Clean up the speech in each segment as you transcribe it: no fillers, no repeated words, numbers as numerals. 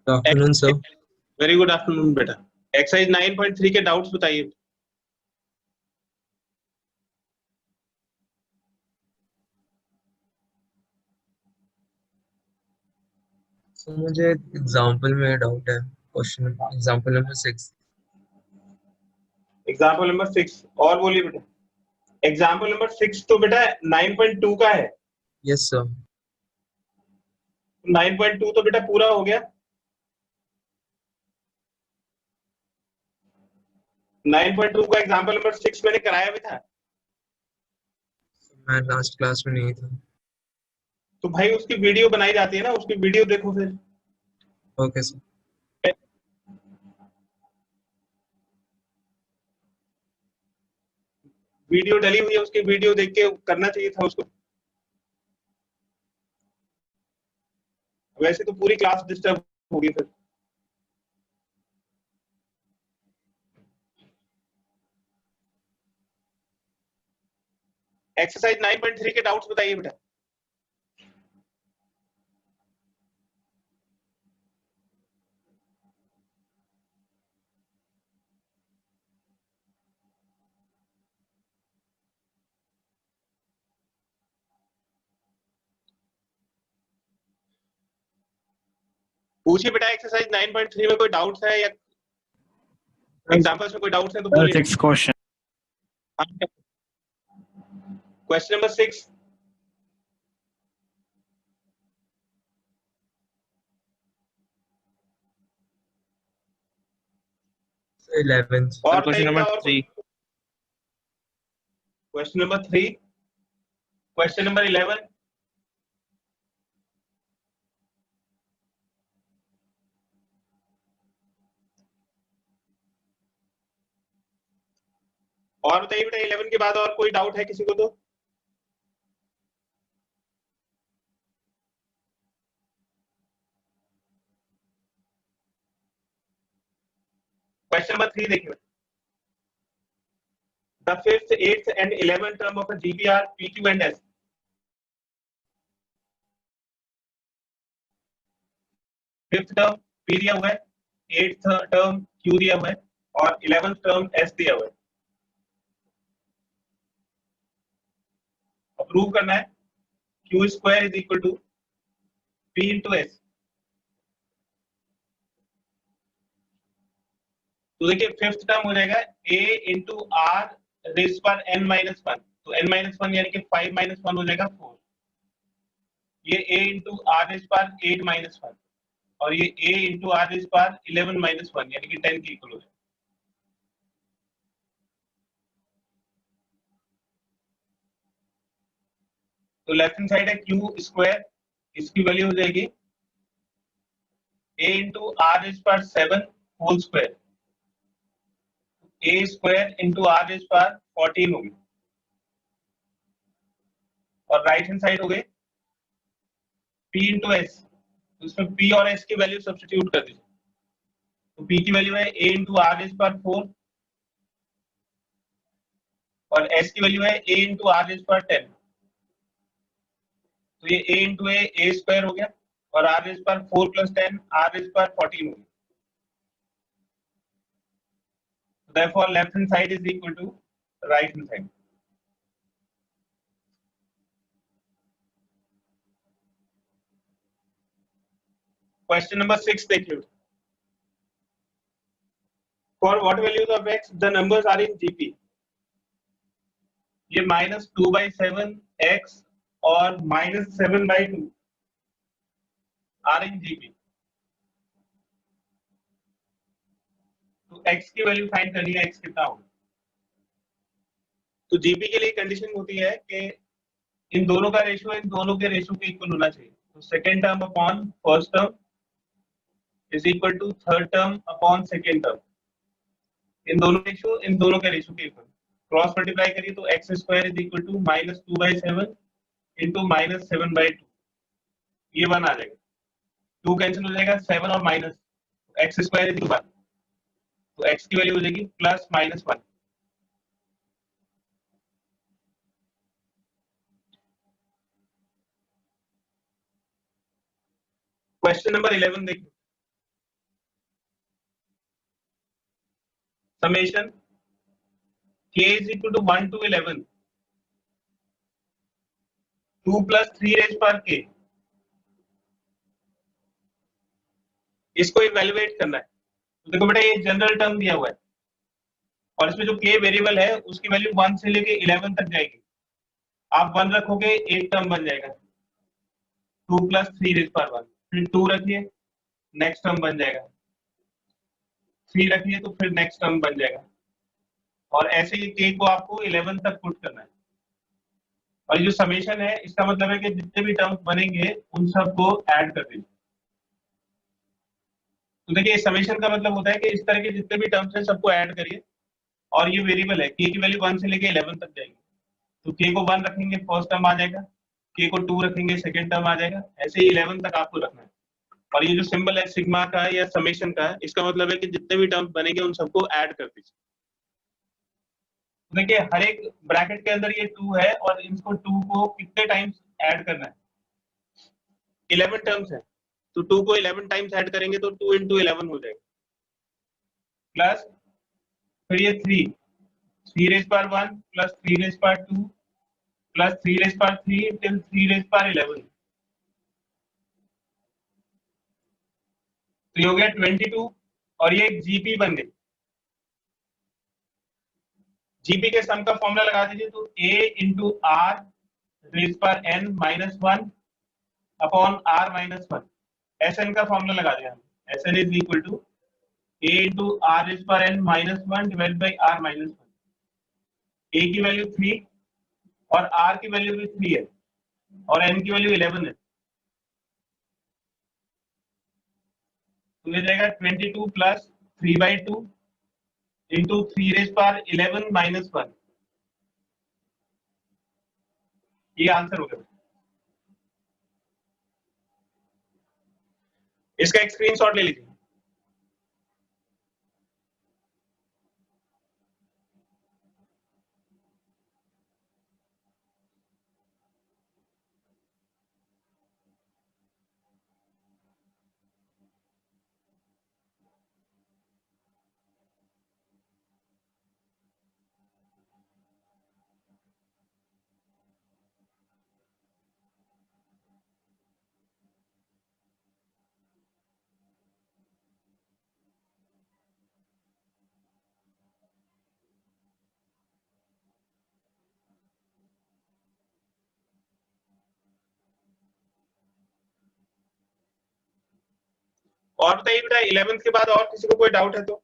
Afternoon sir. Very good afternoon बेटा। Exercise 9.3 के doubts बताइए। सर मुझे एग्जांपल में डाउट है। Question example number 6। Example number 6 और बोलिए बेटा। एग्जाम्पल नंबर 6 तो बेटा 9.2 का है। Yes sir. 9.2 तो बेटा पूरा हो गया। 9.2 का एग्जाम्पल नंबर 6 मैंने कराया भी था। मैं लास्ट क्लास में नहीं था। तो भाई उसकी वीडियो बनाई जाती है ना, उसकी वीडियो देखो फिर। Okay sir. वीडियो डली हुई है, उसकी वीडियो देख के करना चाहिए था उसको। वैसे तो पूरी क्लास डिस्टर्ब होगी फिर। एक्सरसाइज 9.3 के डाउट्स बताइए बेटा। पूछिए बेटा, एक्सरसाइज 9.3 में कोई डाउट्स है या एग्जांपल्स में कोई डाउट्स है तो बोलिए। 6 question. Question number 6। Sir 11th। और question number 3। Question number 3। Question number 11। और बताइए बेटा, 11 के बाद और कोई डाउट है किसी को तो? क्वेश्चन नंबर 3 देखिए। The fifth, eighth and 11th term of a GPR, PQ and S. Fifth term P दिया हुआ है, 8th टर्म Q दिया हुआ है और 11th टर्म S दिया हुआ है। प्रूव करना है Q square is equal to P into S। तो देखिए फिफ्थ टर्म हो जाएगा A इंटू R रेज पर n-1। तो n-1 यानी कि 5-1 हो जाएगा 4। ये A इंटू R रेज पर 8-1 और ये A इंटू R रेज पर 11-1 यानी कि 10 के इक्वल हो जाएगा। तो लेफ्ट हैंड साइड है Q स्क्वायर, इसकी वैल्यू हो जाएगी A इंटू R रेज पर 7 whole square. A square into R raise पर 14 होगी। और राइट हैंड साइड हो गई P इंटू S। तो इसमें P और S की वैल्यू सब्स्टिट्यूट कर दीजिए। तो P की वैल्यू है A इंटू R रेज पर 4 और S की वैल्यू है A इंटू R रेज पर 10। तो ये A इंटू A स्क्वायर हो गया और R रेज पर 4 प्लस 10 R रेज पर 14 हो गया। Therefore left hand side is equal to right hand side. Question number 6 देखिए। For what values of x the numbers are in GP? ये -2/7 x और -7/2 are in GP। तो x की value find करनी है, x कितना होगा। तो जीपी के लिए कंडीशन होती है कि इन दोनों का रेशियो इन दोनों के रेशियो के इक्वल होना चाहिए। तो second term upon first term is equal to third term upon second term. इन दोनों के रेशियो के इक्वल क्रॉस मल्टीप्लाई करिए तो x square is equal to -2/7 into -7/2। ये 1 आ जाएगा, 2 कैंसिल हो जाएगा, 7 और माइनस, एक्स स्क्वायर इज 1। तो एक्स की वैल्यू हो जाएगी +-1। क्वेश्चन नंबर 11 देखिए। summation k is equal to 1 to 11 2 plus 3 raised power k, इसको इवैल्यूएट करना है। तो देखो बेटा ये जनरल टर्म दिया हुआ है और इसमें जो k वेरिएबल है उसकी वैल्यू 1 से लेके 11 तक जाएगी। आप 1 रखोगे एक टर्म बन जाएगा 2 plus 3 raised power 1, फिर 2 रखिए नेक्स्ट टर्म बन जाएगा, 3 रखिए तो फिर नेक्स्ट टर्म बन जाएगा, और ऐसे ही k को आपको 11 तक पुट करना है। और ये जो समेशन है इसका मतलब है कि जितने भी टर्म्स बनेंगे उन सबको ऐड कर दीजिए। तो देखिए समेशन का मतलब होता है कि इस तरह के जितने भी टर्म्स हैं सबको ऐड करिए, और ये वेरिएबल है k की वैल्यू 1 से लेके 11 तक जाएगी। तो k को 1 रखेंगे फर्स्ट टर्म आ जाएगा, k को 2 रखेंगे सेकंड टर्म आ जाएगा, ऐसे ही 11 तक आपको रखना है। और ये जो सिंबल है सिग्मा का या समेशन का, इसका मतलब है कि जितने भी टर्म्स बनेंगे उन सबको ऐड कर दीजिए। देखिए हर एक ब्रैकेट के अंदर ये 2 है और इसको 2 को कितने टाइम्स ऐड करना है, 11 टर्म्स है, तो 2 को 11 टाइम्स ऐड करेंगे तो 2 into 11 हो जाएगा, प्लस फिर ये 3 raised power 1 plus 3 raised power 2 plus 3 raised power 3 till 3 raised power 11, तो ये हो गया 22 और ये एक जीपी बन गई। जीपी के सम का फॉर्मूला लगा दीजिए, तो a into r raised power n minus 1 upon r minus 1, Sn का फॉर्मूला लगा दिया हम, Sn is equal to a into r raised power n minus 1 divided by r minus 1। a की वैल्यू 3 और r की वैल्यू भी 3 है और n की वैल्यू 11 है, तो ये जाएगा 22 plus 3/2 into 3 raised power 11 minus 1, ये आंसर हो गया। इसका एक स्क्रीनशॉट ले लीजिए। और बताइए बेटा 11th के बाद और किसी को कोई डाउट है तो?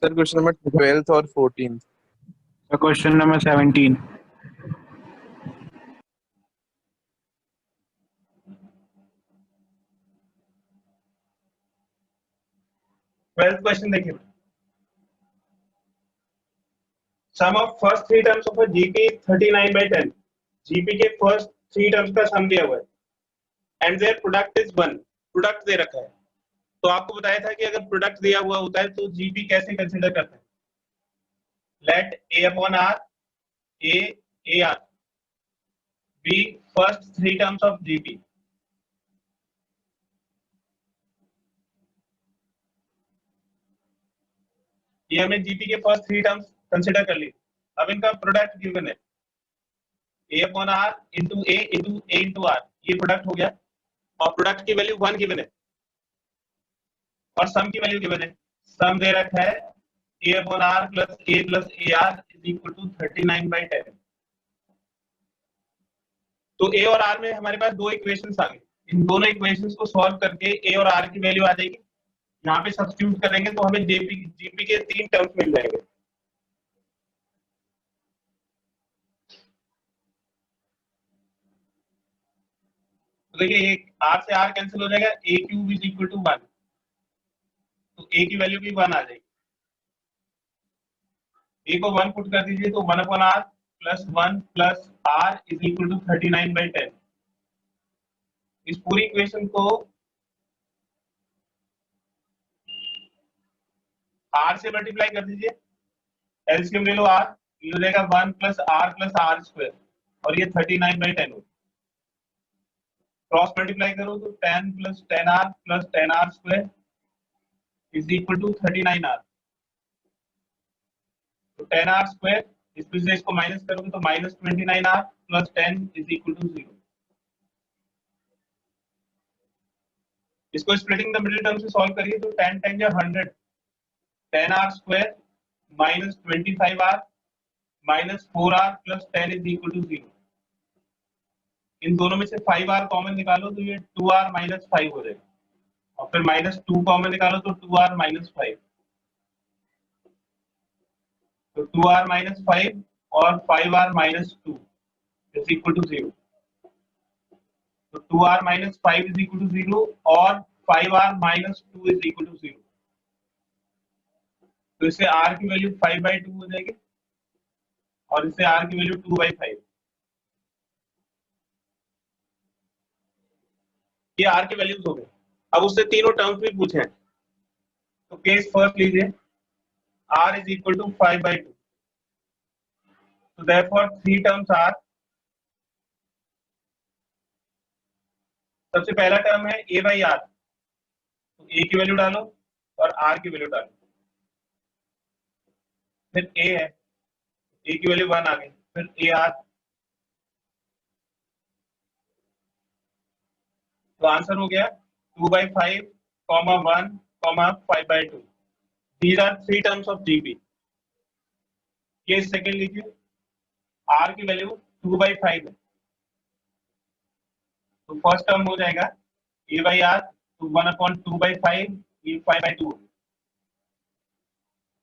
सर क्वेश्चन नंबर 12th और 14th। Sir question number 17। Twelfth question देखिए, sum of first 3 terms of a GP 39/10, GP के फर्स्ट 3 टर्म्स का सम दिया हुआ है and their product is 1, product दे रखा है। तो आपको बताया था कि अगर प्रोडक्ट दिया हुआ होता है तो जीपी कैसे कंसीडर करते हैं। Let a upon r a r be first 3 terms of GP। ये हमने जीपी के फर्स्ट 3 टर्म्स कंसीडर कर ली। अब इनका प्रोडक्ट गिवन है a upon r into a into r, ये प्रोडक्ट हो गया और प्रोडक्ट की वैल्यू 1 गिवन है और सम की वैल्यू गिवन है। सम दे रखा है a upon r plus a r is equal to 39/10। तो a और r में हमारे पास दो इक्वेशंस आ गए, इन दोनों इक्वेशंस को सॉल्व करके a और r की वैल्यू आ जाएगी, यहाँ पे सब्स्टिट्यूट करेंगे तो हमें जीपी के 3 टर्म्स मिल जाएंगे। तो देखिए r से r कैंसिल हो जाएगा, a cube is equal to 1, तो a की वैल्यू भी 1 आ जाएगी। a को 1 पुट कर दीजिए तो 1 upon r plus 1 plus r is equal to 39/10। इस पूरी इक्वेशन को r से मल्टीप्लाई कर दीजिए, एलसीएम ले लो r, ये हो जाएगा 1 प्लस r स्क्वायर और ये 39/10 हो। क्रॉस मल्टीप्लाई करो तो 10 plus 10r plus 10r square is equal to 39 R. तो 10 आर स्क्वायर, इसमें से इसको माइनस करोगे तो minus 29 R plus 10 is equal to 0। इसको स्प्लिटिंग द मिडिल टर्म से सॉल्व करिए तो 10 10 या 100, 10 R square minus 25 R minus 4 R plus 10 is equal to 0। इन दोनों में से 5 आर कॉमन निकालो तो ये 2 आर माइनस 5 हो जाएगा, और फिर माइनस 2 कॉमन निकालो तो 2 आर माइनस 5, तो 2 आर माइनस 5 और 5 R minus 2 is equal to 0। तो 2 R minus 5 is equal to 0 और 5 R minus 2 is equal to 0। तो इससे r की वैल्यू 5/2 हो जाएगी और इससे r की वैल्यू 2/5। ये r के वैल्यूज हो गए। अब उससे तीनों टर्म्स भी पूछे हैं, तो केस फर्स्ट लीजिए, r इज इक्वल टू 5/2। तो देयरफॉर थ्री टर्म्स आर, सबसे पहला टर्म है a/r, तो a की वैल्यू डालो और r की वैल्यू डालो। फिर a है, a की वैल्यू 1 आ गई, फिर ar, तो आंसर हो गया 2/5, 1, 5/2। These are three terms of GP। ये सेकंड लीजिए, r की वैल्यू 2/5 है, तो फर्स्ट टर्म हो जाएगा a/r, तो 1/2/5, ये 5/2।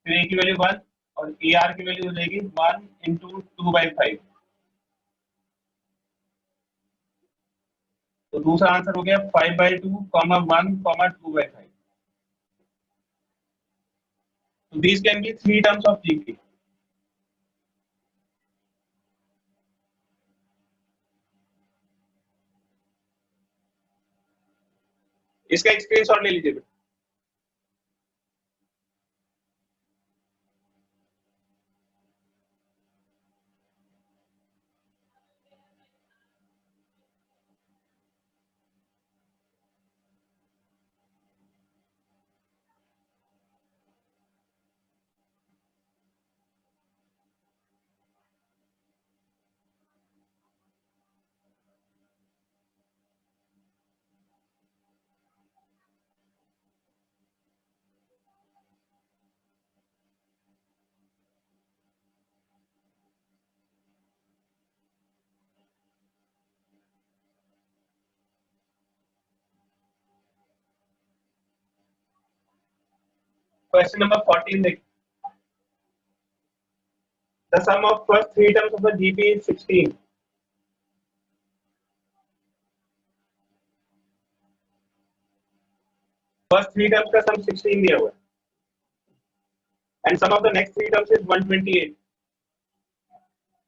फिर a की वैल्यू 1 और ar की वैल्यू हो जाएगी 1 into 2/5। तो दूसरा आंसर हो गया 5/2, 1, 2/5। So these can be three terms of GP। इसका एक स्क्रीनशॉट ले लीजिए। Question number 14 देखिए। The sum of first three terms of the GP is 16। First three terms का sum 16 दिया हुआ है, and sum of the next three terms is 128।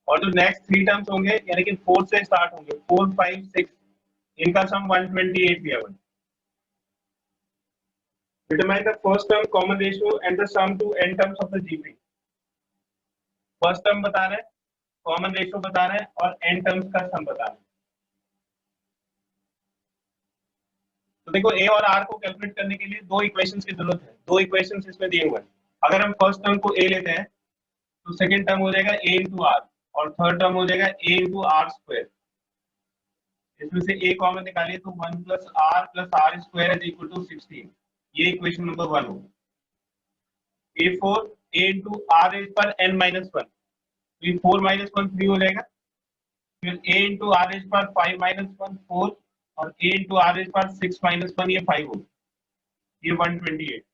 और जो नेक्स्ट थ्री टर्म्स होंगे यानी कि 4 से स्टार्ट होंगे, 4, 5, 6, इनका सम 128 दिया हुआ है। Determine the first term common ratio and the sum to n terms of the GP। First term बता रहे हैं, कॉमन रेशियो बता रहे हैं और n टर्म्स का सम बता रहे हैं। तो देखो a और r को कैलकुलेट करने के लिए दो इक्वेशंस की जरूरत है। दो इक्वेशंस इसमें दिए हुए हैं। अगर हम फर्स्ट टर्म को a लेते हैं तो सेकंड टर्म हो जाएगा a into r और थर्ड टर्म हो जाएगा a into r स्क्वायर। इसमें से a कॉमन निकालिए तो 1 plus r square is equal to 16। ये इक्वेशन नंबर 1 होगा। a4 a into r raised पर n minus 1, तो ये 4 minus 1 3 हो जाएगा। फिर a into r raised पर 5 minus 1 4 और a into r raised पर 6 minus 1 ये 5 होगा, ये 128।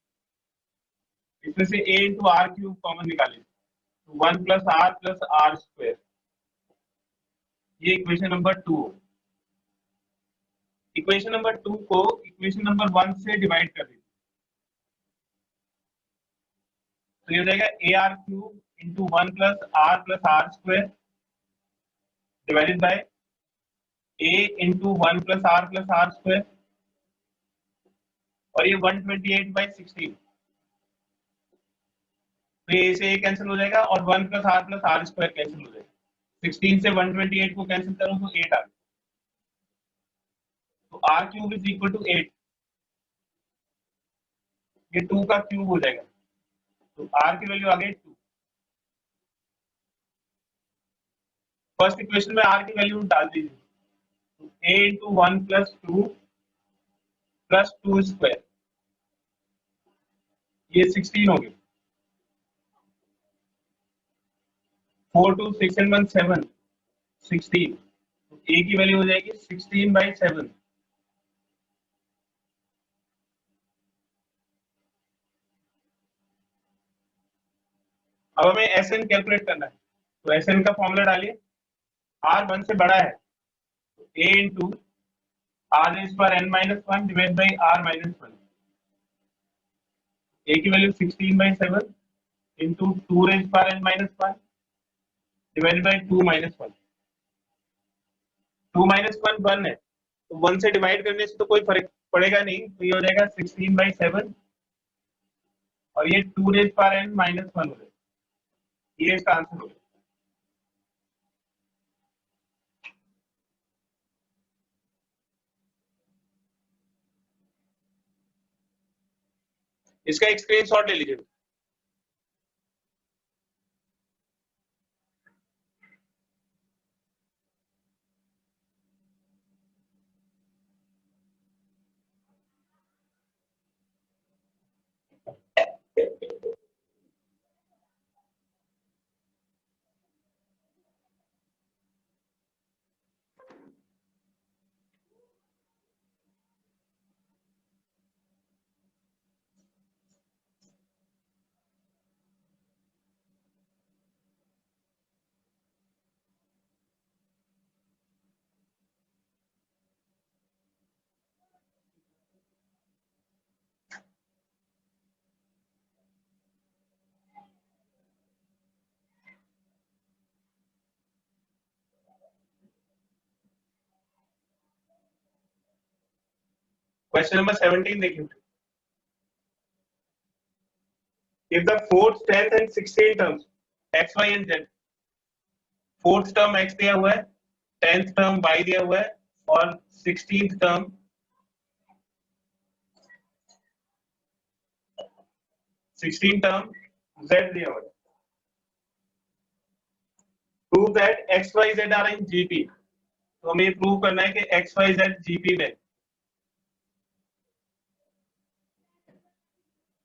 इसमें से a into r cube common निकालिए तो 1 plus r square, ये इक्वेशन नंबर 2 होगा। इक्वेशन नंबर 2 को इक्वेशन नंबर 1 से डिवाइड कर दीजिए, तो ये हो जाएगा ar cube into 1 plus r square divided by a into 1 plus r square, और ये 128/16। तो ये से a कैंसिल हो जाएगा और 1 plus r स्क्वायर कैंसिल हो जाएगा। 16 से 128 को कैंसिल करो तो 8 आ गया। तो r cube is equal to 8। ये 2 का क्यूब हो जाएगा, तो r की वैल्यू आ गई 2। फर्स्ट इक्वेशन में r की वैल्यू डाल दीजिए, तो a into 1 plus 2 plus 2 square, ये 16 हो गई। 4 2 6 and 1 7, 16, तो a की वैल्यू हो जाएगी 16/7। अब हमें SN कैलकुलेट करना है, तो SN का फॉर्मूला डालिए, r 1 से बड़ा है तो a इंटू r रेज़ पर n-1 divide by r-1, a की वैल्यू 16/7 इंटू 2 रेज़ पर n-1 डिवाइड बाई 2-1। 2-1 1 है, तो 1 से डिवाइड करने से तो कोई फर्क पड़ेगा नहीं, तो ये हो जाएगा 16/7 और ये 2 रेज़ पर n-1 हो जाएगा। ये इसका आंसर होगा। इसका एक स्क्रीनशॉट ले लीजिए। Question number 17 देखिए। If the 4th, 10th and 16th terms x, y and z, 4th term x दिया हुआ है, 10th टर्म y दिया हुआ है और 16th टर्म z दिया हुआ है। Prove that x, y, z are in GP। तो हमें प्रूव करना है कि x, y, z GP में,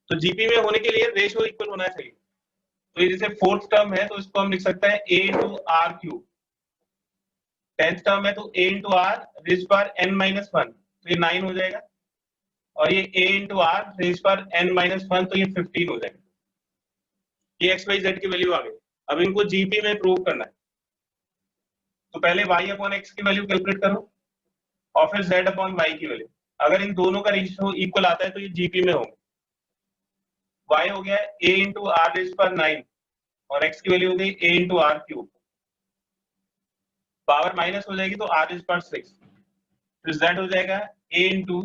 तो जीपी में होने के लिए रेशियो इक्वल होना चाहिए। तो ये जैसे 4th टर्म है तो इसको हम लिख सकते हैं a into are cube, 10th term है तो a इंटू आर रेज पर n-1, तो ये 9 हो जाएगा, और ये a इंटू आर रेज पर n-1, तो ये 15 हो जाएगा। ये x, y, z की वैल्यू आ गई। अब इनको जीपी में प्रूव करना है, तो पहले y अपॉन x की वैल्यू कैलकुलेट करो और फिर z अपॉन y की वैल्यू। अगर इन दोनों का रेशियो इक्वल आता है तो ये जीपी में होंगे। y हो गया a इंटू आर रेज पर 9 और x की वैल्यू हो गई a into are cube, power minus हो जाएगी तो r रेज पर 6, फिर z हो जाएगा a इंटू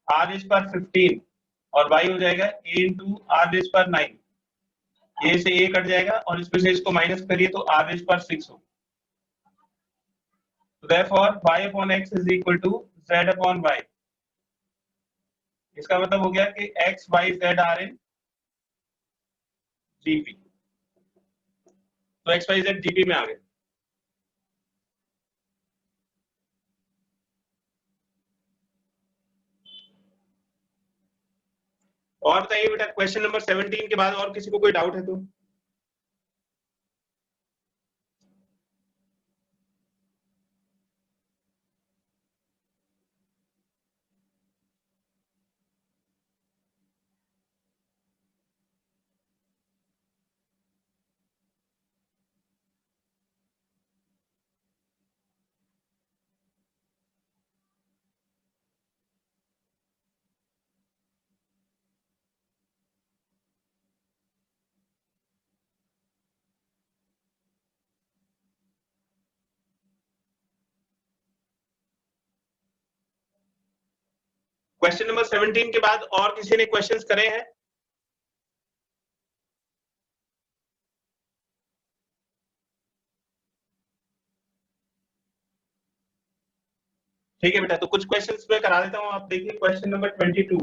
आर रेज पर 15 और y हो जाएगा a इंटू आर रेज पर 9। a से a कट जाएगा और इसमें से इसको माइनस करिए तो r रेज पर 6 हो। So therefore y upon x is equal to z upon y। इसका मतलब हो गया कि x, y, z are in GP। तो x, y, z GP में आ गए। और बताइए बेटा, क्वेश्चन नंबर 17 के बाद और किसी को कोई डाउट है तो? क्वेश्चन नंबर 17 के बाद और किसी ने क्वेश्चंस करे हैं? ठीक है बेटा, तो कुछ क्वेश्चंस मैं करा देता हूं, आप देखिए question number 22।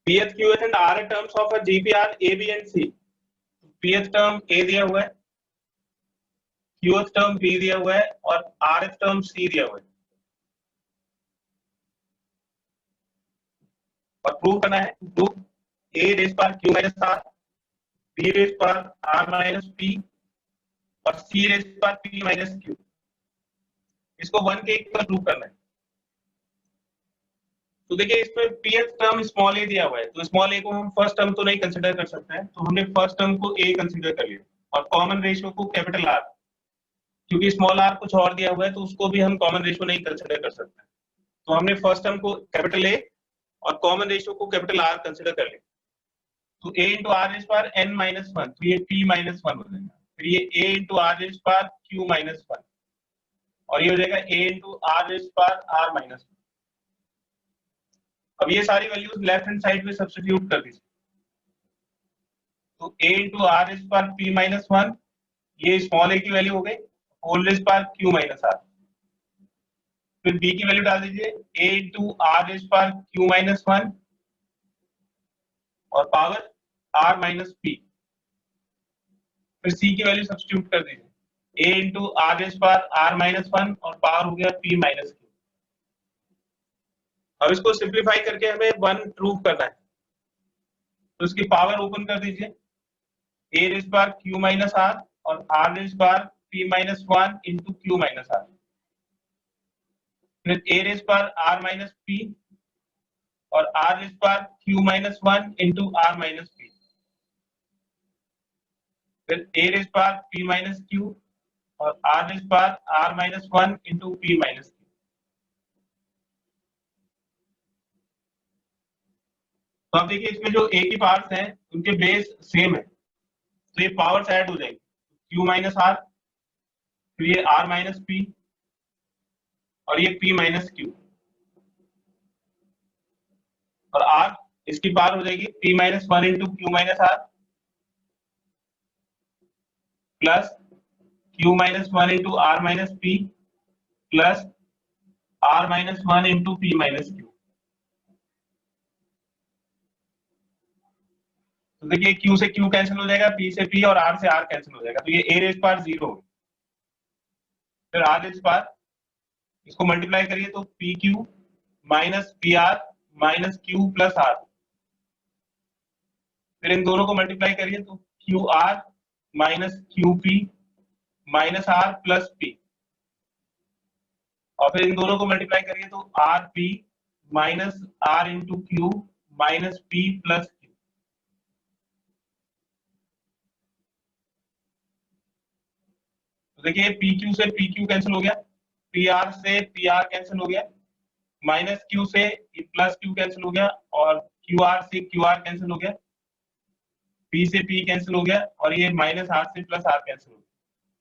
Pth, Qth and Rth terms of a GP are A, B and C. Pth term A दिया हुआ है, Qth term B दिया हुआ है और Rth term C दिया हुआ है और प्रूव करना है। प्रूव A रेज पर Q minus R, B raise पर R माइनस P और C रेज पर P माइनस Q। इसको 1 के इक्वल प्रूव करना है। तो देखिए इसमें pth टर्म स्मॉल a दिया हुआ है, तो स्मॉल a को हम फर्स्ट टर्म तो नहीं कंसीडर कर सकते हैं, तो हमने फर्स्ट टर्म को a कंसीडर कर लिया और कॉमन रेशियो को कैपिटल R, क्योंकि स्मॉल r कुछ और दिया हुआ है तो उसको भी हम कॉमन रेशियो नहीं कंसीडर कर सकते। तो हमने फर्स्ट टर्म को कैपिटल A और कॉमन रेशियो को कैपिटल R कंसीडर कर लिया। तो a इंटू आर रेज पर n माइनस 1, तो ये p माइनस 1 हो जाएगा। फिर ये a इंटू आर रेज पर q माइनस 1 और ये हो जाएगा a इंटू आर रेज पर r माइनस 1। अब ये सारी वैल्यूज लेफ्ट हैंड साइड में सब्स्टिट्यूट कर दीजिए। तो a इंटू आर रेज पर p माइनस 1, ये स्मॉल a की वैल्यू हो गई, होल रेज पर q माइनस r। फिर b की वैल्यू डाल दीजिए, a इंटू आर रेज पर q माइनस 1 और पावर r माइनस p। फिर c की वैल्यू सब्स्टिट्यूट कर दीजिए, a इंटू आर रेज पर r माइनस 1 और पावर हो गया p माइनस q। अब इसको सिंप्लीफाई करके हमें 1 प्रूव करना है, तो इसकी पावर ओपन कर दीजिए, a रेज पर q माइनस r और r रेज पर p minus 1 into q minus r। फिर a रेज पर r माइनस p और r रेज पर q minus 1 into r minus p। फिर a रेज पर p माइनस q और r रेज पर r minus 1 into p minus q। तो आप देखिए इसमें जो a की पावर्स हैं उनके बेस सेम है, तो ये पावर्स ऐड हो जाएंगी, q माइनस r, फिर ये r माइनस p और ये p माइनस q और r इसकी पावर हो जाएगी p minus 1 into q minus r plus q minus 1 into r minus p plus r minus 1 into p minus q। तो देखिए q से q कैंसिल हो जाएगा, p से p और r से r कैंसिल हो जाएगा, तो ये a रेज पावर 0 होगी। फिर r रेज पावर, इसको मल्टीप्लाई करिए तो pq minus pr minus q plus r। फिर इन दोनों को मल्टीप्लाई करिए तो qr minus qp minus r plus p और फिर इन दोनों को मल्टीप्लाई करिए तो rp minus r into q minus p plus q। तो देखिए pq से pq कैंसिल हो गया, pr से pr कैंसिल हो गया, माइनस q से प्लस q कैंसिल हो गया और qr से qr कैंसिल हो गया, p से p कैंसिल हो गया और ये माइनस r से प्लस r कैंसिल हो गया।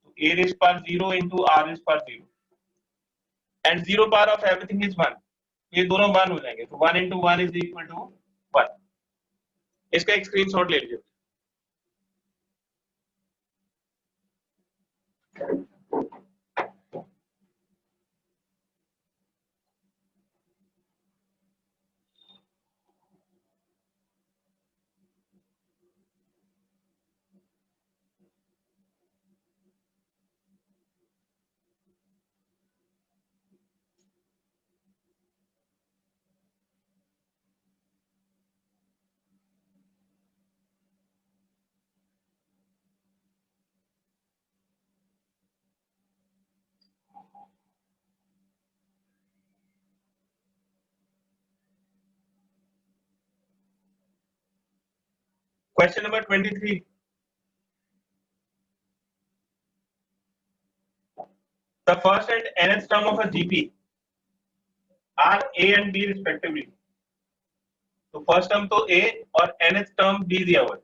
तो a रेज पर 0 इंटू r रेज पर 0 and 0 power of everything is 1, ये दोनों 1 हो जाएंगे, तो 1 इंटू 1 इज इक्वल टू 1। इसका एक स्क्रीनशॉट ले लीजिए। Question number 23. The first and nth term of a GP are A and B respectively. तो फर्स्ट टर्म तो A और nth टर्म B दिया हुआ है,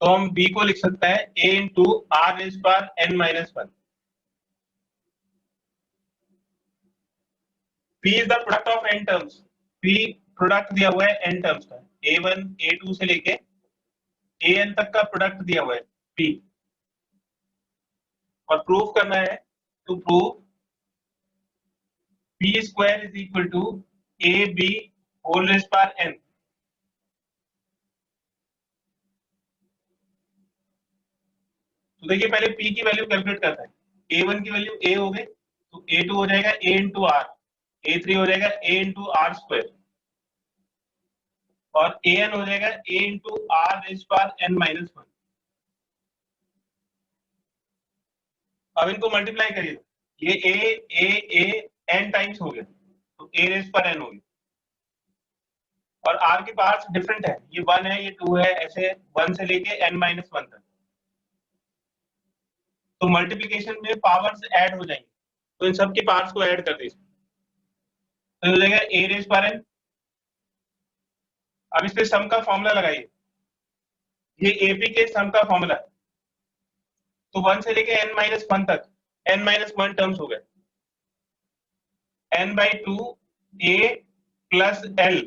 तो हम B को लिख सकते हैं A इंटू R रेज पर n minus 1। P is the product of n terms. P product दिया हुआ है n टर्म्स का, A1 A2 से लेके an तक का प्रोडक्ट दिया हुआ है P, और प्रूफ करना है, तो prove P square is equal to A B whole raise power N. तो देखिए पहले p की वैल्यू कैलकुलेट करता है। a1 की वैल्यू a हो गई, तो a2 हो जाएगा a इंटू आर, a3 हो जाएगा a इंटू आर स्क्वायर, और an हो जाएगा a into are raise power n minus 1। अब इनको मल्टीप्लाई करिए, ये a n टाइम्स हो गया, तो a रेज पावर n हो गया, और r के पार्ट्स डिफरेंट है, ये 1 है, ये 2 है, ऐसे 1 से लेके n माइनस 1 तक। तो मल्टीप्लिकेशन में पावर्स ऐड हो जाएंगे, तो इन सब के पार्ट्स को ऐड कर दीजिए, तो हो जाएगा a रेज पावर n। अब इस पे सम का फॉर्मूला लगाइए, ये AP के सम का फॉर्मूला, तो 1 से लेके n माइनस 1 तक n माइनस 1 टर्म्स हो गए, n/2 a प्लस l।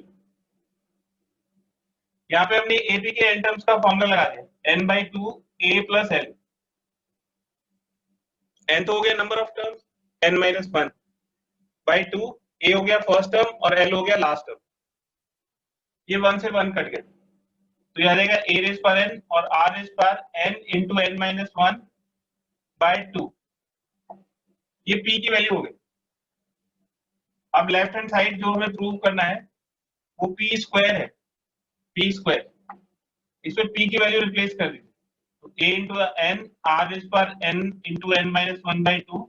यहाँ पे हमने AP के n टर्म्स का फॉर्मूला लगा दिया, n/2 a plus l। n तो हो गया number of terms, n minus 1 by 2, a हो गया फर्स्ट टर्म और l हो गया लास्ट टर्म। ये 1 से 1 कट गया, तो यह आ जाएगा a रेज पावर n और r raise power n into n minus 1 by 2। ये p की वैल्यू हो गई। अब लेफ्ट हैंड साइड जो हमें प्रूव करना है वो p स्क्वायर है, p स्क्वायर, इसमें p की वैल्यू रिप्लेस कर दीजिए, तो a into n r raise power n into n minus 1 by 2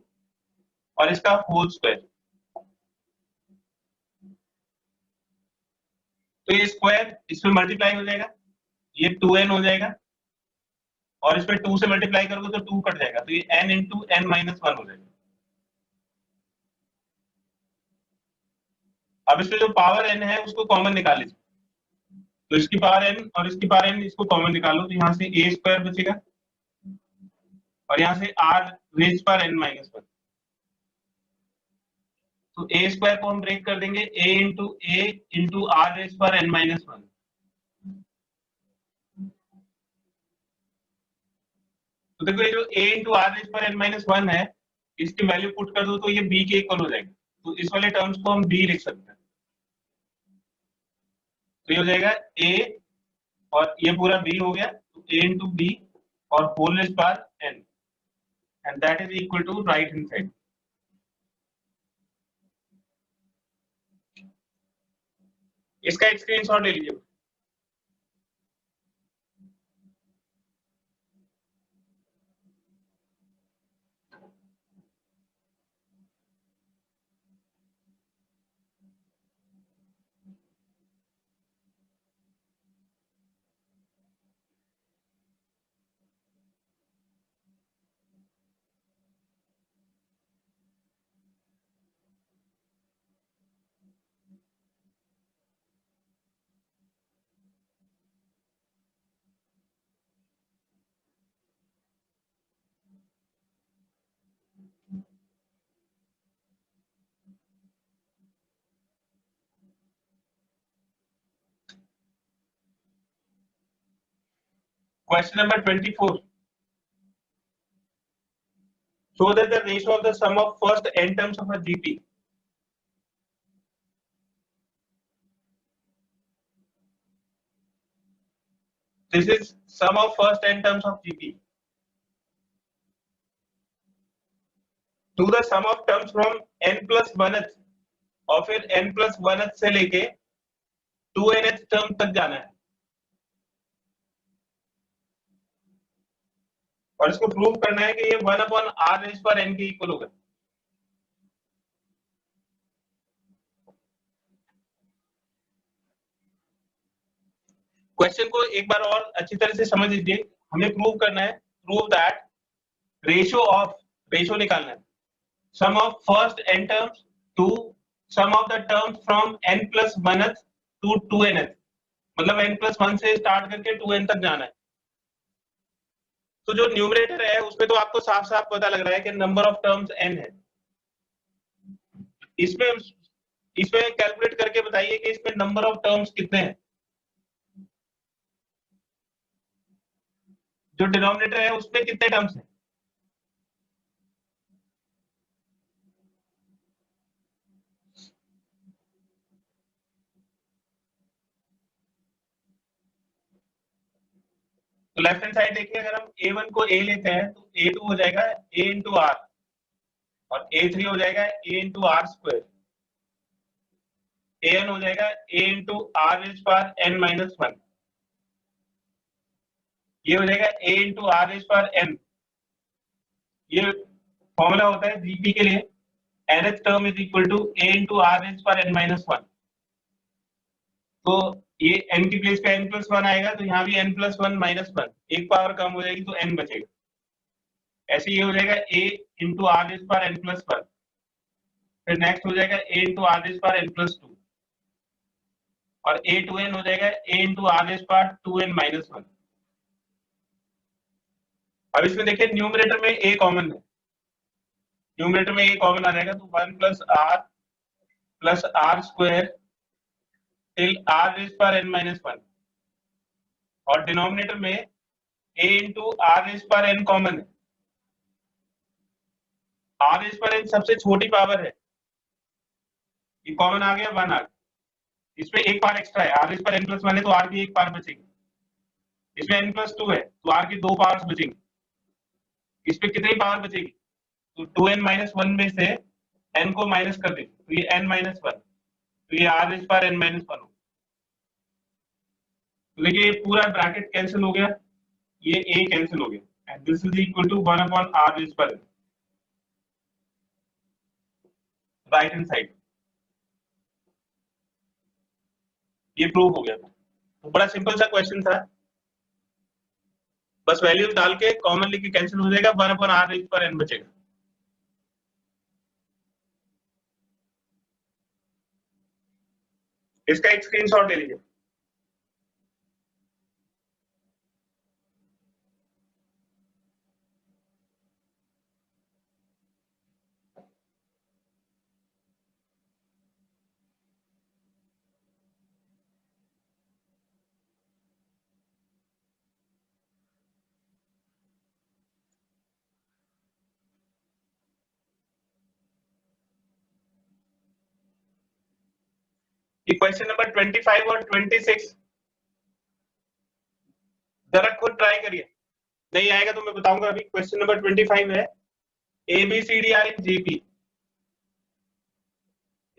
और इसका होल स्क्वायर। तो ये स्क्वायर इसमें मल्टीप्लाई हो जाएगा, ये 2n हो जाएगा, और इसमें 2 से मल्टीप्लाई करोगे तो 2 कट जाएगा, तो ये n इंटू n माइनस 1 हो जाएगा। अब इसमें जो पावर n है उसको कॉमन निकाल लीजिए, तो इसकी पावर n और इसकी पावर n इसको कॉमन निकालो, तो यहाँ से a स्क्वायर बचेगा और यहाँ से r raise power n minus 1। तो a स्क्वायर को हम ब्रेक कर देंगे, a into r raise power n minus 1। तो देखो ये जो a into are raise power n minus 1 है, इसकी वैल्यू पुट कर दो तो ये b के इक्वल हो जाएगा, तो इस वाले टर्म्स को हम b लिख सकते हैं। तो ये हो जाएगा a और ये पूरा b हो गया, तो a इंटू b और whole raise power n, and that is equal to right hand side. इसका एक स्क्रीनशॉट ले लीजिए। Question number 24. Show that the ratio of the sum of first n terms of a GP. This is sum of first n terms of GP. To the sum of terms from n plus 1th और फिर n plus 1th से लेके 2nth term तक जाना है, और इसको prove करना है कि ये 1 अपॉन r रेज पर n के इक्वल होगा। क्वेश्चन को एक बार और अच्छी तरह से समझ लीजिए। हमें प्रूव करना है, प्रूव दैट रेशियो निकालना है, sum of first n terms to sum of the terms from n plus 1th to 2nth, मतलब n प्लस 1 से स्टार्ट करके 2n तक जाना है। तो जो न्यूमरेटर है उसमें तो आपको साफ साफ पता लग रहा है कि नंबर ऑफ टर्म्स n है। इसमें कैलकुलेट करके बताइए कि इसमें नंबर ऑफ टर्म्स कितने हैं। जो डिनोमिनेटर है उसमें कितने टर्म्स हैं। तो लेफ्ट हैंड साइड देखिए, अगर हम A1 को A लेते हैं तो A2 हो जाएगा A इंटू आर और A3 हो जाएगा A into are square, AN हो जाएगा A into are raise power n minus 1, ये हो जाएगा A into are raise power n। ये फॉर्मूला होता है जीपी के लिए, nth term is equal to A into are raise power n minus 1। तो ये n की प्लेस पे n प्लस 1 आएगा, तो यहाँ भी n प्लस 1 माइनस 1, एक पावर कम हो जाएगी तो n बचेगा। ऐसे ये हो जाएगा A into are raise power n plus 1, फिर नेक्स्ट हो जाएगा A into are raise power n plus 2 और A2n हो जाएगा A into are raise power 2n minus 1। अब इसमें देखिए न्यूमरेटर में A कॉमन है, न्यूमरेटर में A कॉमन आ जाएगा, तो 1 plus are square till R raise power n minus 1 और डिनोमिनेटर में A into are raise power n common है। आर रेज पावर n सबसे छोटी पावर है, ये कॉमन आ गया 1 आ गया, इसमें एक पावर एक्स्ट्रा है, R raise power n plus 1 है तो आर की एक पावर बचेगी, इसमें n प्लस 2 है तो आर की 2 पावर्स बचेंगी, इस पे कितनी पावर बचेगी, तो 2n माइनस 1 में से n को माइनस कर देंगे तो ये n माइनस 1, तो ये R raise power n minus 1 हो। तो देखिए पूरा ब्रैकेट कैंसिल हो गया, ये a कैंसिल हो गया and this is equal to 1 upon R raise power n, right hand side. ये प्रूव हो गया था, तो बड़ा सिंपल सा क्वेश्चन था, बस वैल्यूज डाल के कॉमन लेके कैंसिल हो जाएगा, 1 upon R raise power n बचेगा। इसका एक स्क्रीनशॉट ले लीजिए। ये क्वेश्चन नंबर 25 और 26 जरा खुद ट्राई करिए, नहीं आएगा तो मैं बताऊंगा। अभी क्वेश्चन नंबर 25 है, ABCD are in GP,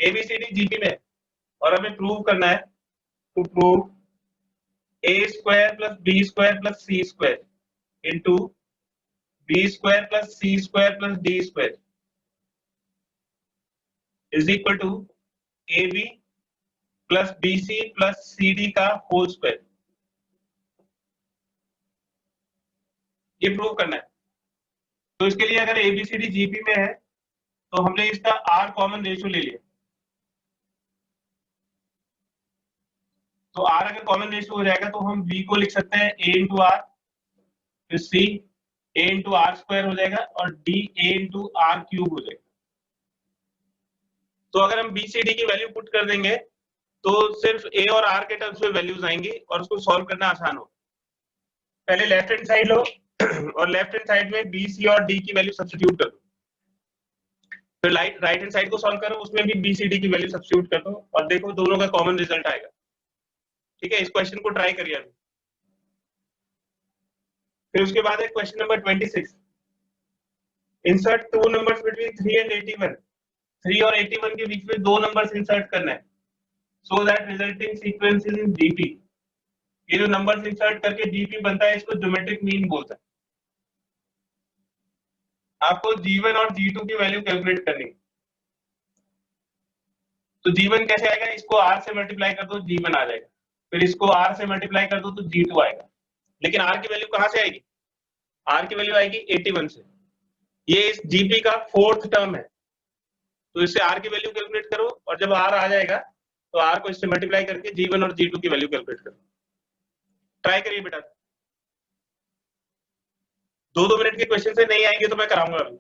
ABCD GP में और हमें प्रूव करना है, to prove a square plus b square plus c square into b square plus c square plus d square is equal to AB plus BC plus CD का whole square, ये prove करना है। तो इसके लिए अगर ABCD जीपी में है तो हमने इसका R कॉमन रेशियो ले लिया, तो R अगर कॉमन रेशियो हो जाएगा तो हम B को लिख सकते हैं A इंटू आर, फिर C A into are square हो जाएगा और D A into are cube हो जाएगा। तो अगर हम BCD की वैल्यू पुट कर देंगे तो सिर्फ A और R के टर्म्स में वैल्यूज आएंगी और उसको सॉल्व करना आसान हो। पहले लेफ्ट हैंड साइड लो और लेफ्ट हैंड साइड में B, C और D की वैल्यू सब्स्टिट्यूट कर दो, फिर राइट हैंड साइड को सॉल्व करो, उसमें भी B, C, D की वैल्यू सब्स्टिट्यूट कर दो और देखो दोनों का कॉमन रिजल्ट आएगा। ठीक है, इस क्वेश्चन को ट्राई करिए अभी। फिर उसके बाद है question number 26, insert two numbers between 3 and 81, 3 और 81 के बीच में दो नंबर्स इंसर्ट करना है, so that resulting sequence is in GP. ये जो नंबर्स इंसर्ट करके जीपी बनता है इसको ज्योमेट्रिक मीन बोलता है। आपको G1 और G2 की वैल्यू कैलकुलेट करनी है, तो G1 कैसे आएगा, इसको R से मल्टीप्लाई कर दो G1 आ जाएगा, फिर इसको R से मल्टीप्लाई कर दो तो G2 आएगा। लेकिन R की वैल्यू कहां से आएगी, R की वैल्यू आएगी 81 से, ये इस जीपी का फोर्थ टर्म है, तो इससे R की वैल्यू कैलकुलेट करो और जब R आ जाएगा तो R को इससे मल्टीप्लाई करके G1 और G2 की वैल्यू कैलकुलेट करो। ट्राई करिए बेटा, 2-2 मिनट के क्वेश्चन से नहीं आएंगे तो मैं कराऊंगा अभी।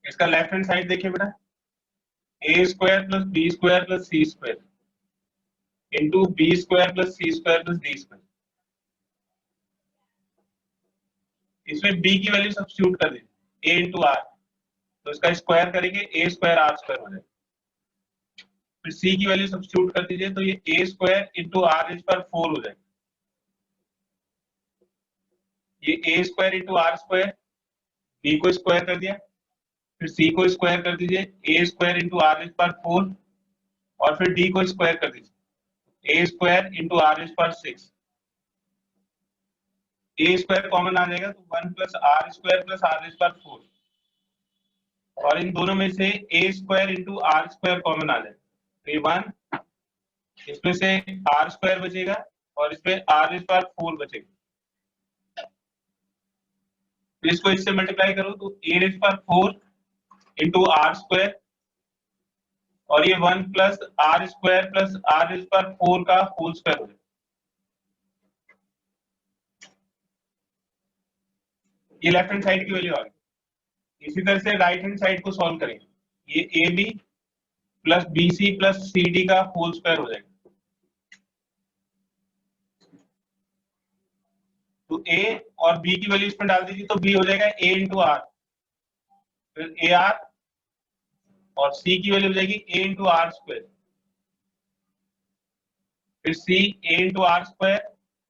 इसका लेफ्ट हैंड साइड देखिए बेटा, A square plus B square plus C square into B square plus C square plus D square, इसमें B की वैल्यू सब्स्टिट्यूट कर दीजिए, a इंटू आर, तो इसका स्क्वायर करेंगे a स्क्वायर आर स्क्वायर हो जाएगा। फिर c की वैल्यू सब्स्टिट्यूट कर दीजिए तो ये a square into are raise पर 4 हो जाएगा। ये a square into are square, b को स्क्वायर कर दिया, फिर c को स्क्वायर कर दीजिए a square into are raise पर 4, और फिर d को स्क्वायर कर दीजिए a square into are raise पर 6। a स्क्वायर कॉमन आ जाएगा तो 1 plus are square plus are raise पर 4, और इन दोनों में से a square into are square common आ जाएगा तो ये 1, इसमें से आर स्क्वायर बचेगा और इसमें आर रेज पर 4 बचेगा। तो इसको इससे मल्टीप्लाई करो तो a रेज पर 4 इंटू आर स्क्वायर, और ये 1 plus are square plus are raise पर 4 का होल स्क्वायर हो जाएगा। ये लेफ्ट हैंड साइड की वैल्यू आ गई। इसी तरह से राइट हैंड साइड को सॉल्व करेंगे, ये A B plus B C plus C D का होल स्क्वायर हो जाएगा। तो ए और बी की वैल्यू इसमें डाल दीजिए तो बी हो जाएगा ए इंटू आर, फिर ए आर, और सी की वैल्यू हो जाएगी ए इंटू आर स्क्वायर, फिर c a into are square,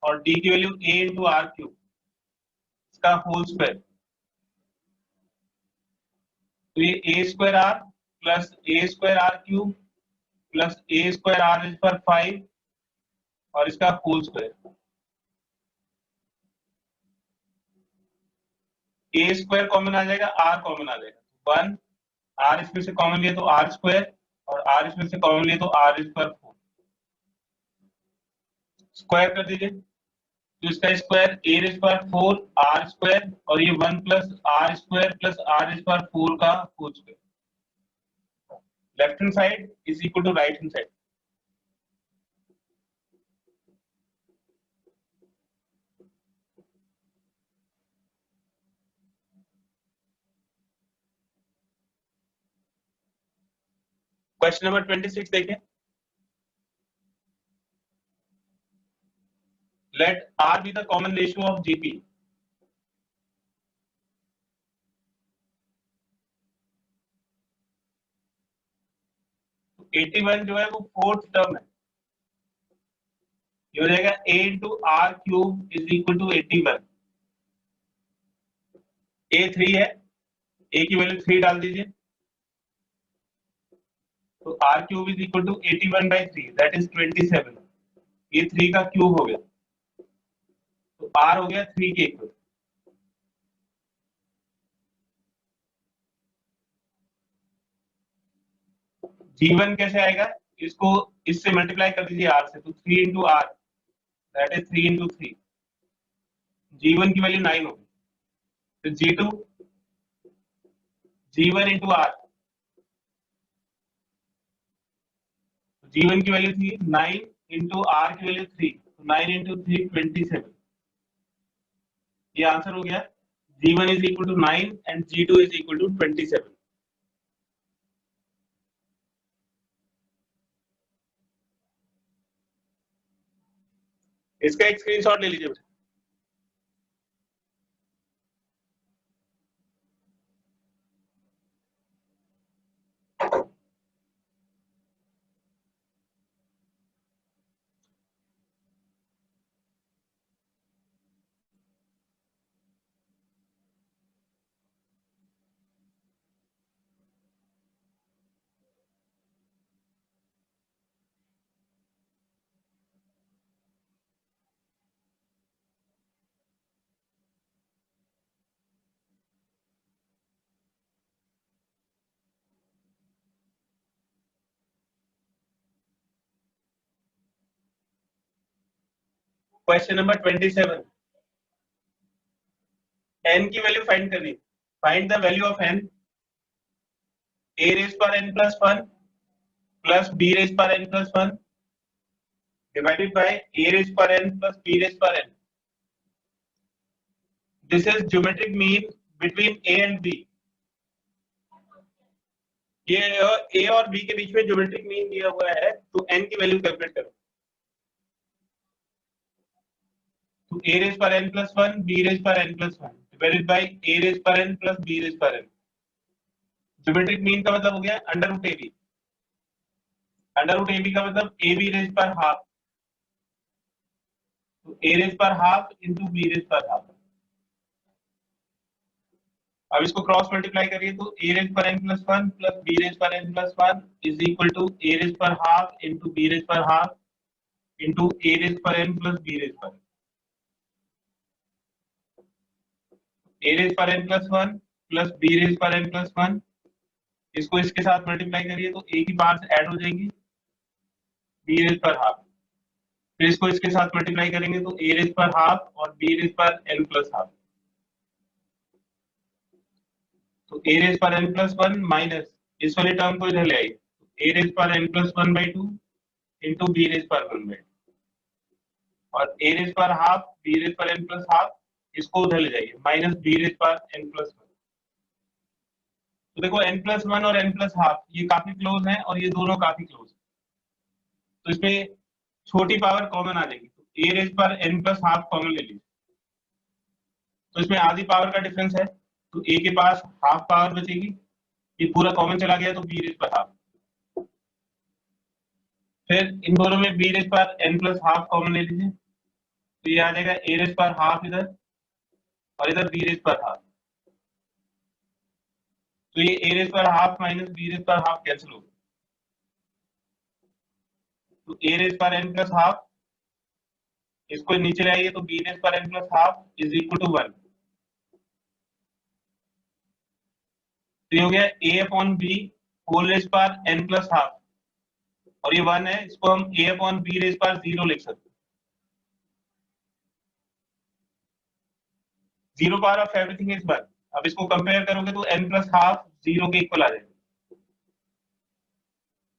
और डी की value a into are cube, इसका होल स्क्वायर। तो ये a square r plus a square r cube plus a square r raise पर 5 और इसका whole square. A square common आ जाएगा, आर कॉमन आ जाएगा 1, आर इसमें से कॉमन लिया तो आर स्क्वायर, और आर इसमें से कॉमन लिया तो आर रेज पर 4, स्क्वायर कर दीजिए तो इसका स्क्वायर ए रेज पर 4 आर स्क्वायर, और ये 1 plus are square plus are raise पर 4 का whole square. Left hand side is equal to right hand side. Question number 26 देखें। Let R be the common ratio of GP. तो 81 जो है वो फोर्थ टर्म है, ये हो जाएगा a into are cube is equal to 81। a 3 है, a की वैल्यू 3 डाल दीजिए तो R cube is equal to 81 by 3 that is 27। ये 3 का क्यूब हो गया तो r हो गया 3 के इक्वल। G1 कैसे आएगा, इसको इससे मल्टीप्लाई कर दीजिए r से, तो 3 into R that is 3 into 3। G1 की वैल्यू 9 होगी, तो G2 G1 into are, G1 की वैल्यू थी 9 इंटू आर की वैल्यू 3, तो 9 इंटू 3 27। ये आंसर हो गया। G1 is equal to 9 and G2 is equal to 27। इसका एक स्क्रीनशॉट ले लीजिए। क्वेश्चन नंबर 27, n की वैल्यू फाइंड करनी। Find the value of n a raise पर n plus 1 plus b raise पर n plus 1 divided by a raise पर n plus b raise पर n। This is geometric mean between a and b। ये a और b के बीच में geometric mean दिया हुआ है, तो n की वैल्यू कैलकुलेट करो। तो a रेज पर n प्लस 1 b रेज पर n plus 1 divided by a raise पर n प्लस b रेज पर n। ज्योमेट्रिक मीन का मतलब हो गया under root ab। Under root ab का मतलब ab रेज पर हाफ, तो a रेज पर हाफ इंटू b रेज पर हाफ। अब इसको क्रॉस मल्टीप्लाई करिए तो a रेज पर n plus 1 plus b raise पर n plus 1 is equal to a raise पर हाफ इंटू b रेज पर हाफ इंटू a रेज पर n प्लस b रेज पर a रेज पर n plus 1 plus b raise पर n plus 1। इसको इसके साथ मल्टीप्लाई करिए तो a की पावर्स ऐड हो जाएंगी, b रेज पर हाफ। फिर इसको इसके साथ मल्टीप्लाई करेंगे तो a रेज पर हाफ और b रेज पर n प्लस हाफ। तो a रेज पर n प्लस 1 माइनस इस वाले टर्म को इधर ले आइए, a रेज पर n plus 1/2 into b raise पर 1/2 और a रेज पर हाफ b रेज पर n प्लस हाफ, इसको उधर ले जाइए माइनस b रेज पर n प्लस 1। तो देखो n प्लस 1 और n प्लस हाफ ये काफी क्लोज हैं और ये दोनों काफी क्लोज हैं, तो इसमें छोटी पावर कॉमन आ जाएगी, तो a रेज पर n प्लस हाफ कॉमन ले लीजिए, तो इसमें आधी पावर का डिफरेंस है, तो a के पास हाफ पावर बचेगी, ये पूरा कॉमन चला गया तो b रेज पर हाफ। फिर इन दोनों में b रेज पर n प्लस हाफ कॉमन ले लीजिए, तो ये आ जाएगा a रेज पर हाफ इधर और इधर b रेज पर हाफ, तो ये a रेज पर हाफ माइनस b रेज पर हाफ कैंसिल हो गया, तो a रेज पर n प्लस हाफ, इसको नीचे ले आइए तो b रेज पर n plus half is equal to 1। तो ये हो गया a upon b whole raise पर n प्लस हाफ और ये 1 है, इसको हम a अपॉन b रेज पर 0 लिख सकते हैं। Zero power of everything is 1। अब इसको कंपेयर करोगे तो n प्लस हाफ 0 के इक्वल आ जाएगा।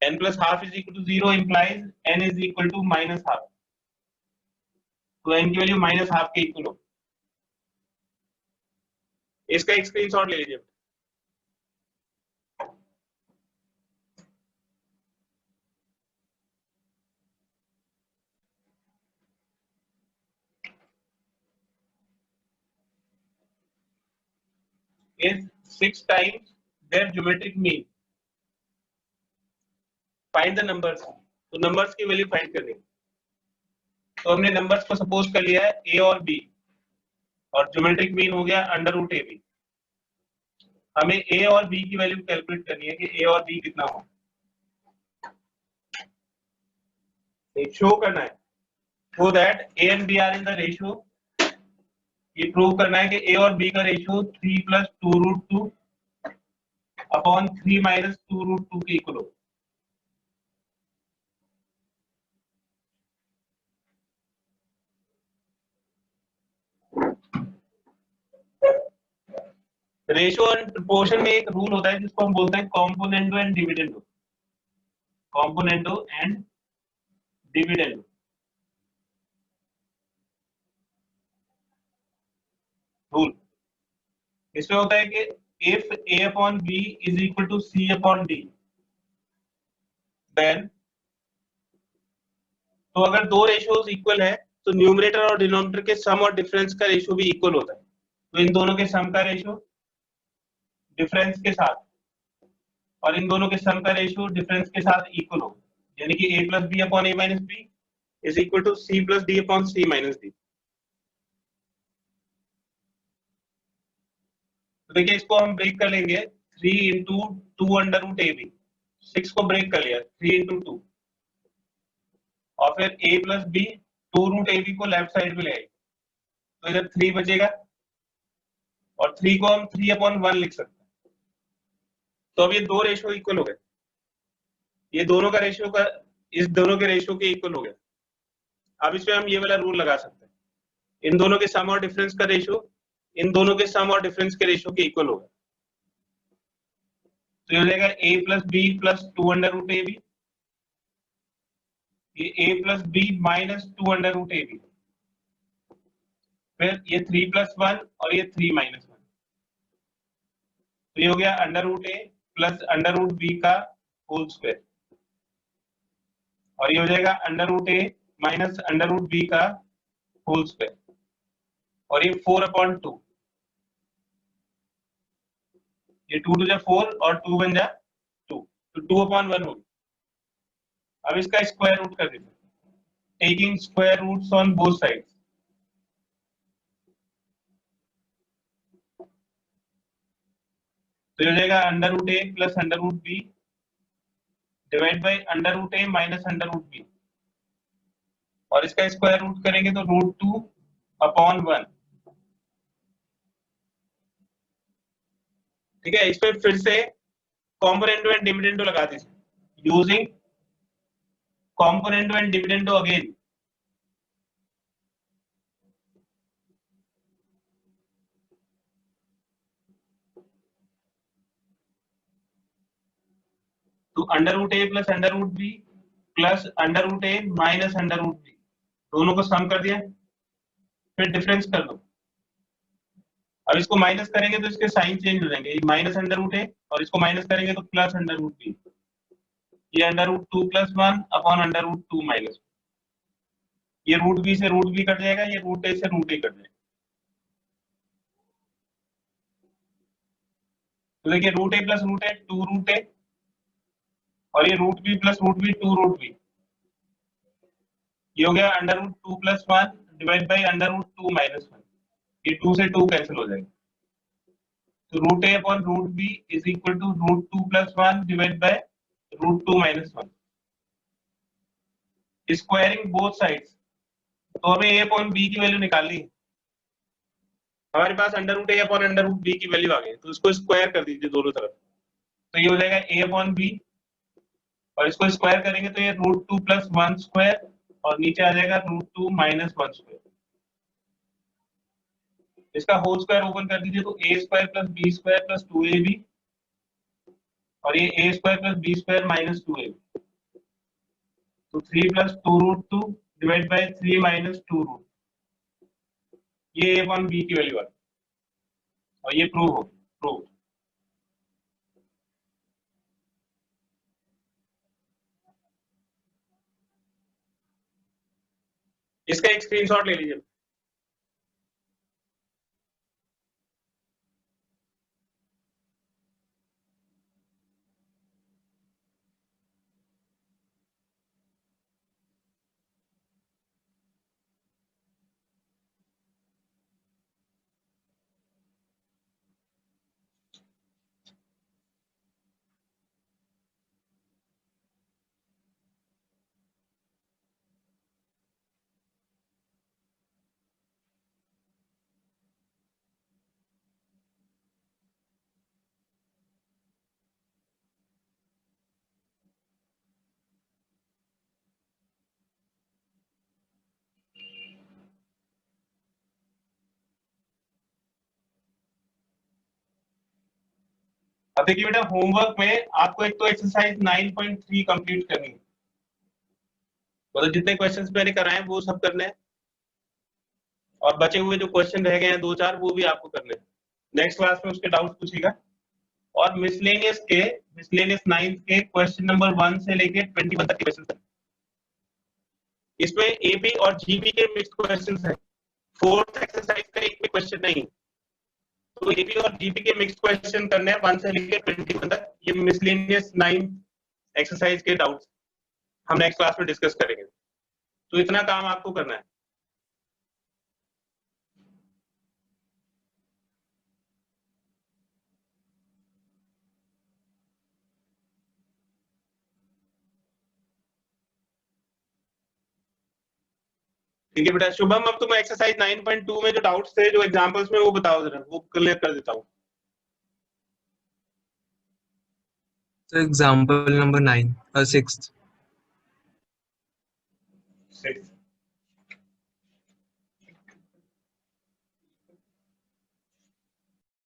n plus half is equal to 0 implies n is equal to minus half, तो n की वैल्यू माइनस हाफ के इक्वल हो। इसका एक स्क्रीनशॉट ले लीजिए। is 6 times their geometric mean, find the numbers। तो नंबर्स की वैल्यू फाइंड करनी है, तो हमने नंबर्स को सपोज कर लिया है a और b और ज्योमेट्रिक मीन हो गया अंडर रूट ab। हमें a और b की वैल्यू कैलकुलेट करनी है कि a और b कितना हो, शो करना है so that a and b are in the ratio। ये प्रूव करना है कि a और b का रेशियो 3 प्लस 2√2 अपॉन 3 माइनस 2√2 के इक्वल हो। रेशियो एंड प्रोपोर्शन में एक रूल होता है जिसको हम बोलते हैं componendo and dividendo. Componendo and dividendo. Rule इसमें होता है कि if a upon b is equal to c upon d, then तो अगर दो रेशियोज इक्वल है तो न्यूमरेटर और डिनोमिनेटर के सम और डिफरेंस का रेशियो भी इक्वल होता है, तो इन दोनों के सम का रेशियो डिफरेंस के साथ और इन दोनों के सम का रेशियो डिफरेंस के साथ इक्वल हो, यानी कि a plus B upon a minus B is equal to c plus D upon c minus D. तो देखिए इसको हम ब्रेक कर लेंगे 3 into 2 under root A B, 6 को ब्रेक कर लिया 3 इंटू 2 और फिर a plus B 2 root A B को लेफ्ट साइड में ले आए तो इधर 3 बचेगा और 3 को हम 3 अपॉन 1 लिख सकते हैं। तो अब ये दो रेशियो इक्वल हो गए, ये दोनों का रेशियो का इस दोनों के रेशियो के इक्वल हो गया। अब इसमें हम ये वाला रूल लगा सकते हैं, इन दोनों के सम और डिफरेंस का रेशियो इन दोनों के सम और डिफरेंस के रेशियो के इक्वल होगा, तो ये हो जाएगा a plus B plus 2 under root A B, ये a plus B minus 2 under root A B, फिर ये 3 प्लस 1 और ये 3 माइनस 1, तो ये हो गया अंडर रूट ए प्लस अंडर रूट बी का होल स्क्वायर और ये हो जाएगा अंडर रूट ए माइनस अंडर रूट बी का होल स्क्वायर और ये 4/2 ये 2 टू 4 और 2 बन जा 2, तो 2/1 होगी। अब इसका स्क्वायर रूट कर दीजिए, taking square roots on both sides. तो ये हो जाएगा √a plus √b divide by √a minus √b, और इसका स्क्वायर रूट करेंगे तो √2/1। ठीक है, इसमें फिर से कॉम्पोनेंटो एंड डिविडेंडो लगा दीजिए, यूजिंग कॉम्पोनेंटो एंड डिविडेंडो अगेन। तो √a plus √b plus √a minus √b, दोनों को सम कर दिया, फिर डिफरेंस कर दो। अब इसको माइनस करेंगे तो इसके साइन चेंज हो जाएंगे, ये माइनस √a और इसको माइनस करेंगे तो प्लस √b, ये √2 + 1 √2 माइनस, ये √b से √b कट जाएगा, ये √a से √a कट जाएगा। तो देखिए √a प्लस √a 2√a और ये √b प्लस √b 2√b, ये हो गया √2 + 1 डिवाइड बाई √2 माइनस 1, ये 2 से 2 कैंसिल हो जाएगा। तो √a/√b is equal to √2 + 1 divide by √2 minus 1, squaring both sides. तो हमें a/b की वैल्यू निकालनी है, हमारे पास √a/√b की वैल्यू आ गई, तो इसको स्क्वायर कर दीजिए दोनों तरफ, तो ये हो जाएगा a/b और इसको स्क्वायर करेंगे तो ये √2 + 1 स्क्वायर और नीचे आ जाएगा √2 माइनस 1 स्क्वायर। इसका होल स्क्वायर ओपन कर दीजिए तो a² + b² + 2ab और ये a² + b² माइनस 2ab, तो 3 + 2√2 डिवाइड बाय 3 माइनस 2√, ये a/b की वैल्यू आ गई और ये प्रूव हो प्रूव। इसका एक स्क्रीनशॉट ले लीजिए। अब देखिए बेटा, होमवर्क में आपको एक तो एक्सरसाइज 9.3 कंप्लीट करनी है, मतलब जितने क्वेश्चंस मैंने कराए हैं वो सब करने हैं, और बचे हुए जो क्वेश्चन रह गए हैं 2-4 वो भी आपको करने हैं। नेक्स्ट क्लास में उसके डाउट पूछेगा। और मिसलेनियस 9th के क्वेश्चन नंबर 1 से लेके 21 तक के क्वेश्चन हैं। इसमें एपी और जीपी के मिक्स्ड क्वेश्चंस हैं, फोर्थ एक्सरसाइज का एक भी क्वेश्चन नहीं। तो एपी और जीपी के मिक्स्ड क्वेश्चन करने हैं 1 से लेके 21 तक। ये मिसलेनियस 9th एक्सरसाइज के डाउट्स हम नेक्स्ट क्लास में डिस्कस करेंगे। तो इतना काम आपको करना है। ठीक है बेटा। शुभम, अब तुम एक्सरसाइज 9.2 में जो डाउट्स थे, जो एग्जांपल्स में, वो बताओ जरा, वो क्लियर कर देता हूँ। So example number 6. 6